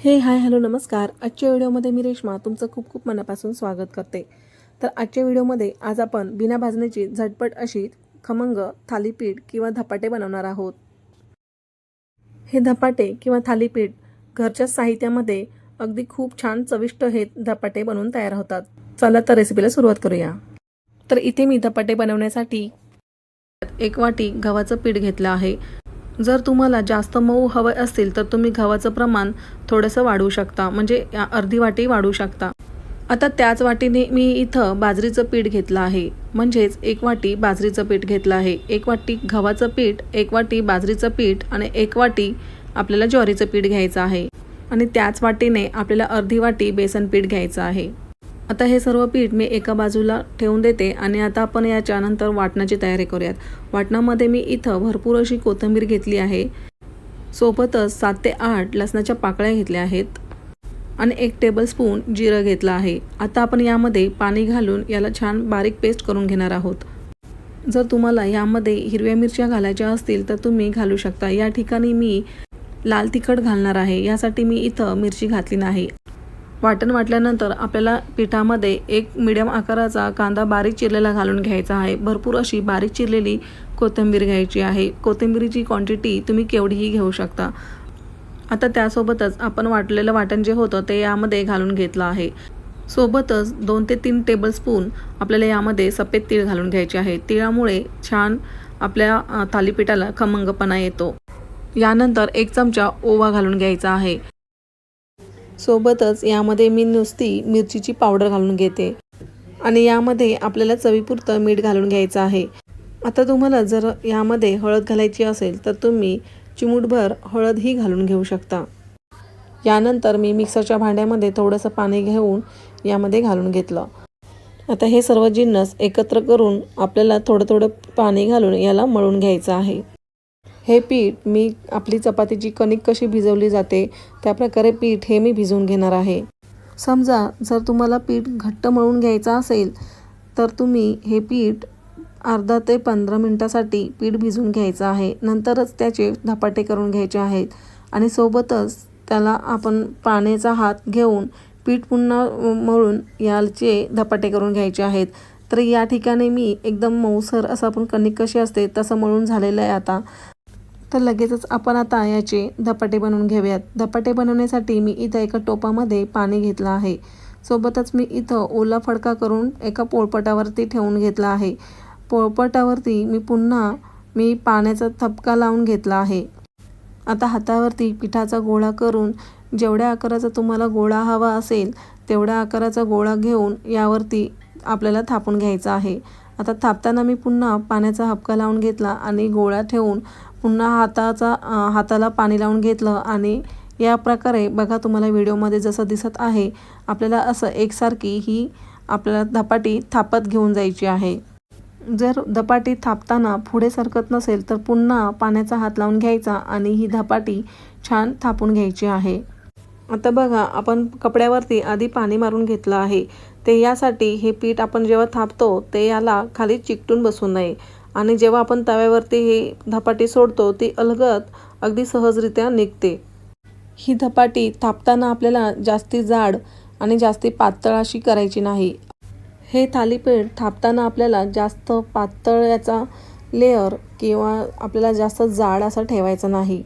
Hi hello नमस्कार. आजच्या व्हिडिओमध्ये मी रेश्मा तुमचं खूप खूप मनापासून स्वागत करते. तर आजच्या व्हिडिओमध्ये आज आपण बिना भाजण्याची झटपट अशी खमंग थालीपीठ किंवा धपाटे बनवणार आहोत. हे धपाटे किंवा थालीपीठ घरच्या साहित्यामध्ये अगदी खूप छान चविष्ट हे धपाटे बनवून तयार होतात. चला तर रेसिपीला सुरुवात करूया. तर इथे मी धपाटे बनवण्यासाठी 1 वाटी गव्हाचं पीठ घेतलं आहे. जर तुम्हाला जास्त मऊ हवं असेल तर तुम्ही गव्हाचं प्रमाण थोडंसं वाढवू शकता, म्हणजे अर्धी वाटी वाढवू शकता. आता त्याच वाटीने मी इथं बाजरीचं पीठ घेतलं आहे, म्हणजेच 1 वाटी बाजरीचं पीठ घेतलं आहे. 1 वाटी गव्हाचं पीठ, 1 वाटी बाजरीचं पीठ आणि 1 वाटी आपल्याला ज्वारीचं पीठ घ्यायचं आहे. आणि त्याच वाटीने आपल्याला अर्धी वाटी बेसन पीठ घ्यायचं आहे. आता हे सर्व पीठ मी एका बाजूला ठेवून देते आणि आता आपण याच्यानंतर वाटणाची तयारी करूयात. वाटणामध्ये मी इथं भरपूर अशी कोथिंबीर घेतली आहे, सोबतच 7 ते 8 लसणाच्या पाकळ्या घेतल्या आहेत आणि 1 टेबलस्पून जिरं घेतलं आहे. आता आपण यामध्ये पाणी घालून याला छान बारीक पेस्ट करून घेणार आहोत. जर तुम्हाला यामध्ये हिरव्या मिरच्या घालायच्या असतील तर तुम्ही घालू शकता. या ठिकाणी मी लाल तिखट घालणार आहे, यासाठी मी इथं मिरची घातली नाही. वाटण वाटल्यानंतर आपल्याला पिठामध्ये 1 मीडियम आकाराचा कांदा बारीक चिरलेला घालून घ्यायचा आहे. भरपूर अशी बारीक चिरलेली कोथिंबीर घ्यायची आहे. कोथिंबीरीची क्वांटिटी तुम्ही केवढीही घेऊ शकता. आता त्यासोबतच आपण वाटलेलं वाटण जे होतं ते यामध्ये घालून घेतलं आहे. सोबतच 2 ते 3 टेबलस्पून आपल्याला यामध्ये सफेद तीळ घालून घ्यायचे आहे. तिळामुळे छान आपल्या थालीपीठाला खमंगपणा येतो. यानंतर 1 चमचा ओवा घालून घ्यायचा आहे. सोबतच यामध्ये मी नुसती मिरचीची पावडर घालून घेते आणि यामध्ये आपल्याला चवीपुरतं मीठ घालून घ्यायचं आहे. आता तुम्हाला जर यामध्ये हळद घालायची असेल तर तुम्ही चिमूटभर हळदही घालून घेऊ शकता. यानंतर मी मिक्सरच्या भांड्यामध्ये थोडंसं पाणी घेऊन यामध्ये घालून घेतलं. आता हे सर्व जिन्नस एकत्र करून आपल्याला थोडं थोडं पाणी घालून याला मळून घ्यायचं आहे. हे पीठ मी आपली चपातीची कणिक कशी भिजवली जाते त्याप्रकारे पीठ हे मी भिजवून घेणार आहे. समजा जर तुम्हाला पीठ घट्ट मळून घ्यायचं असेल तर तुम्ही हे पीठ अर्धा ते 15 मिनिटासाठी पीठ भिजवून घ्यायचं आहे. नंतरच त्याचे धपाटे करून घ्यायचे आहेत आणि सोबतच त्याला आपण पाण्याचा हात घेऊन पीठ पुन्हा मळून याचे धपाटे करून घ्यायचे आहेत. तर या ठिकाणी मी एकदम मऊसर असं आपण कणिक कशी असते तसं मळून झालेलं आहे. आता तर लगेचच आपण आता याचे धपाटे बनवून घेऊयात. धपाटे बनवण्यासाठी मी इथं एका टोपामध्ये पाणी घेतलं आहे. सोबतच मी इथं ओला फडका करून एका पोळपाटावरती ठेवून घेतला आहे. पोळपाटावरती मी पाण्याचा थपका लावून घेतला आहे. आता हातावरती पिठाचा गोळा करून जेवढ्या आकाराचा तुम्हाला गोळा हवा असेल तेवढ्या आकाराचा गोळा घेऊन यावरती आपल्याला थापून घ्यायचा आहे. आता थापताना मी पुन्हा पाण्याचा हपका लावून घेतला आणि गोळा ठेवून पुन्हा हाताला पाणी लावून घेतलं आणि या प्रकारे बघा तुम्हाला व्हिडिओमध्ये जसं दिसत आहे आपल्याला असं एकसारखी ही आपल्याला धपाटी थापत घेऊन जायची आहे. जर धपाटी थापताना पुढे सरकत नसेल तर पुन्हा पाण्याचा हात लावून घ्यायचा आणि ही धपाटी छान थापून घ्यायची आहे. आता बघा आपण कपड्यावरती आधी पाणी मारून घेतलं आहे. ते यासाठी हे पीठ आपण जेव्हा थापतो ते याला खाली चिकटून बसू नये आणि जेव्हा आपण तव्यावरती हे धपाटी सोडतो ती अलगद अगदी सहजरित्या निघते. ही धपाटी थापताना आपल्याला जास्ती जाड आणि जास्ती पातळ अशी करायची नाही. हे थालीपीठ थापताना आपल्याला जास्त पातळ याचा लेअर किंवा आपल्याला जास्त जाड असा ठेवायचा नाही.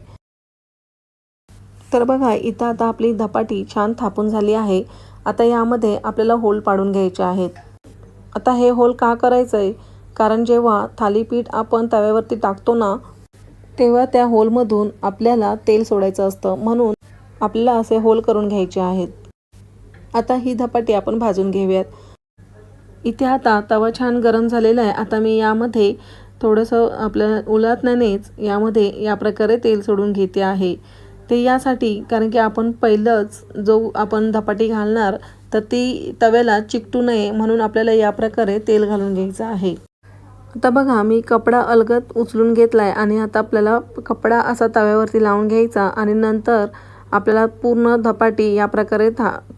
तर बघा इथं आता आपली धपाटी छान थापून झाली आहे. आता यामध्ये आपल्याला होल पाडून घ्यायचे आहेत. आता हे होल का करायचं आहे, कारण जेव्हा थालीपीठ आपण तव्यावरती टाकतो ना तेव्हा त्या होलमधून आपल्याला तेल सोडायचं असतं, म्हणून आपल्याला असे होल करून घ्यायचे आहेत. आता ही धपाटी आपण भाजून घेऊयात. इथे आता तवा छान गरम झालेला आहे. आता मी यामध्ये थोडंसं आपल्याला उलटण्यानेच यामध्ये या प्रकारे तेल सोडून घेते आहे. ते यासाठी कारण की आपण पहिलंच जो आपण धपाटी घालणार तर ती तव्याला चिकटू नये म्हणून आपल्याला या प्रकारे तेल घालून घ्यायचं आहे. आता बघा मी कपडा अलगद उचलून घेतला आहे आणि आता आपल्याला कपडा असा तव्यावरती लावून घ्यायचा आणि नंतर आपल्याला पूर्ण धपाटी या प्रकारे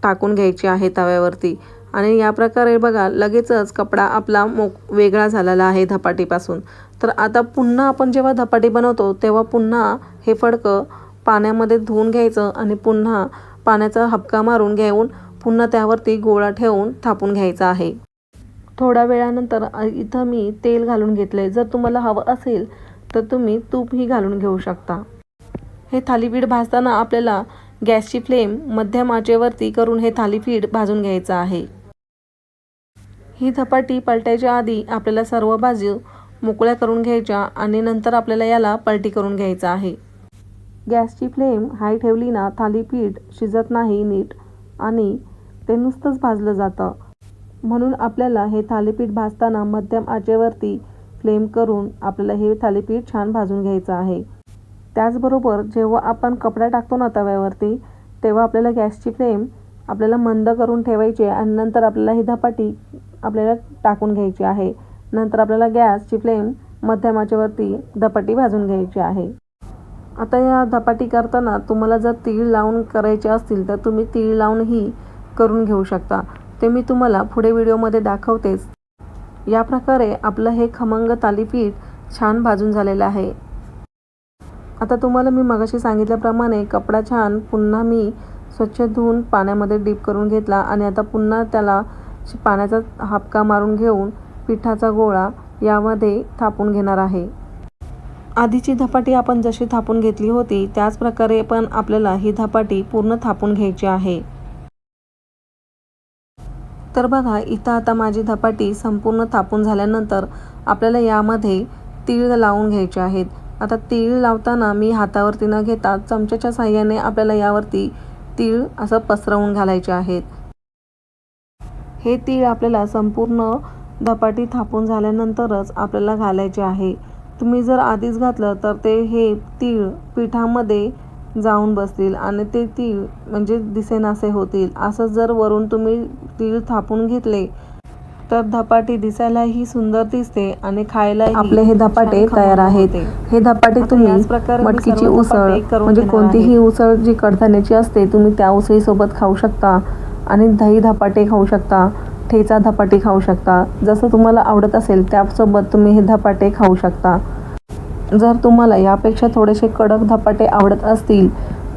टाकून घ्यायची आहे तव्यावरती. आणि या प्रकारे बघा लगेचच कपडा आपला वेगळा झालेला आहे धपाटीपासून. तर आता पुन्हा आपण जेव्हा धपाटी बनवतो तेव्हा पुन्हा हे फडकं पाण्यामध्ये धुवून घ्यायचं आणि पुन्हा पाण्याचा हबका मारून घेऊन पुन्हा त्यावरती गोळा ठेवून थापून घ्यायचा आहे। थोड्या वेळानंतर इथं मी तेल घालून घेतले। जर तुम्हाला हवं असेल तर तुम्ही तूपही घालून घेऊ शकता। हे थालीपीठ भाजताना आपल्याला गॅसची फ्लेम मध्यम आचेवरती करून हे थालीपीठ भाजून घ्यायचं आहे। ही धपाटी पलटायच्या आधी आपल्याला सर्व बाजू मोकळ्या करून घ्यायच्या आणि नंतर आपल्याला याला पलटी करून घ्यायचं आहे। गॅसची फ्लेम हाय ठेवली ना थालीपीठ शिजत नाही नीट आणि ते नुसतंच भाजलं जातं। म्हणून आपल्याला हे थालीपीठ भाजताना मध्यम आचेवरती फ्लेम करून आपल्याला हे थालीपीठ छान भाजून घ्यायचं आहे। त्याचबरोबर जेव्हा आपण कपडा टाकतो ना तव्यावरती तेव्हा आपल्याला गॅसची फ्लेम आपल्याला मंद करून ठेवायची आणि नंतर आपल्याला ही धपाटी आपल्याला टाकून घ्यायची आहे। नंतर आपल्याला गॅसची फ्लेम मध्यम आचेवरती धपाटी भाजून घ्यायची आहे। आता या धपाटी करताना तुम्हाला जर तीळ लावून करायचे असतील तर तुम्ही तीळ लावूनही करून घेऊ शकता। ते मी तुम्हाला पुढे व्हिडिओमध्ये दाखवतेच। या प्रकारे आपलं हे खमंग थालीपीठ छान भाजून झालेलं आहे। आता तुम्हाला मी मगाशी सांगितल्याप्रमाणे कपडा छान पुन्हा मी स्वच्छ धुवून पाण्यामध्ये डीप करून घेतला आणि आता पुन्हा त्याला पाण्याचा हापका मारून घेऊन पिठाचा गोळा यामध्ये थापून घेणार आहे। आधीची धपाटी आपण जशी थापून घेतली होती त्याच प्रकारे पण आपल्याला ही धपाटी पूर्ण थापून घ्यायची आहे। तर बघा इथं आता माझी धपाटी संपूर्ण थापून झाल्यानंतर आपल्याला यामध्ये तीळ लावून घ्यायचे आहेत। आता तीळ लावताना मी हातावरती न घेता चमच्याच्या साहाय्याने आपल्याला यावरती तीळ असं पसरवून घालायचे आहेत। हे तीळ आपल्याला संपूर्ण धपाटी थापून झाल्यानंतरच आपल्याला घालायचे आहे। तुम्ही जर आधीच घातलं तर ते हे तीळ पिठामध्ये जाऊन बसतील आणि ते तीळ म्हणजे दिसेनासे होतील। असं जर वरून तुम्ही तीळ थापून घेतले तर धपाटी दिसायलाही सुंदर दिसते आणि खायलाही आपले हे धपाटे तयार आहेत। हे धपाटे तुम्ही मटकीची उसळ म्हणजे कोणतीही उसळ जी कडधान्याची असते तुम्ही त्या उसळीसोबत खाऊ शकता आणि दही धपाटे खाऊ शकता, ठेचा धपाटे खाऊ शकता। जसं तुम्हाला आवडत असेल त्यासोबत तुम्ही हे धपाटे खाऊ शकता। जर तुम्हाला यापेक्षा थोडेसे कडक धपाटे आवडत असतील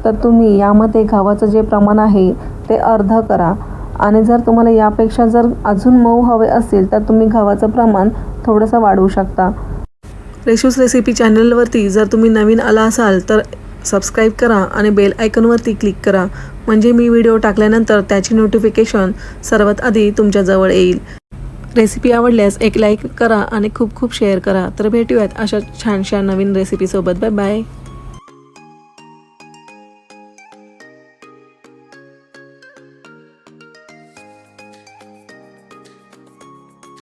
तर तुम्ही यामध्ये गव्हाचं जे प्रमाण आहे ते अर्ध करा आणि जर तुम्हाला यापेक्षा जर अजून मऊ हवे असेल तर तुम्ही गव्हाचं प्रमाण थोडंसं वाढवू शकता। रेशूस रेसिपी चॅनलवरती जर तुम्ही नवीन आला असाल तर सबस्क्राईब करा आणि बेल आयकॉनवरती क्लिक करा म्हणजे मी व्हिडिओ टाकल्यानंतर त्याची नोटिफिकेशन सर्वात आधी तुमच्याजवळ येईल। रेसिपी आवडल्यास एक लाईक करा आणि खूप खूप शेअर करा। तर भेटूयात अशा छानशा नवीन रेसिपीसोबत। Bye bye.